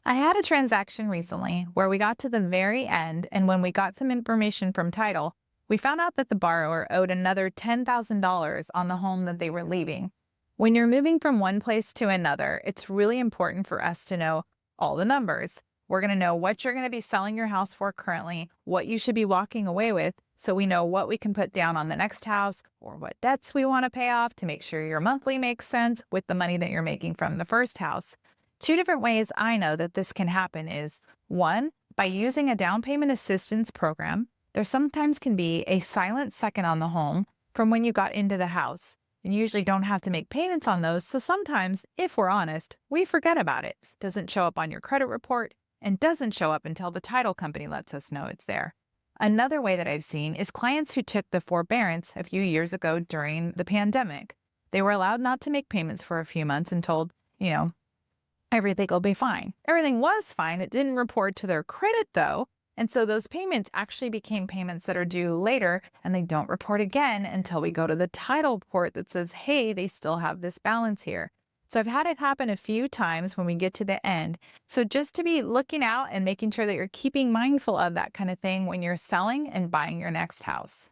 I had a transaction recently where we got to the very end, and when we got some information from title, we found out that the borrower owed another $10,000 on the home that they were leaving. When you're moving from one place to another, it's really important for us to know all the numbers. We're going to know what you're going to be selling your house for currently, what you should be walking away with, so we know what we can put down on the next house or what debts we want to pay off to make sure your monthly makes sense with the money that you're making from the first house. Two different ways I know that this can happen is one, by using a down payment assistance program, there sometimes can be a silent second on the home from when you got into the house. And you usually don't have to make payments on those. So sometimes, if we're honest, we forget about it. Doesn't show up on your credit report and doesn't show up until the title company lets us know it's there. Another way that I've seen is clients who took the forbearance a few years ago during the pandemic. They were allowed not to make payments for a few months and told, you know, everything will be fine. Everything was fine. It didn't report to their credit though. And so those payments actually became payments that are due later and they don't report again until we go to the title report that says, hey, they still have this balance here. So I've had it happen a few times when we get to the end. So just to be looking out and making sure that you're keeping mindful of that kind of thing when you're selling and buying your next house.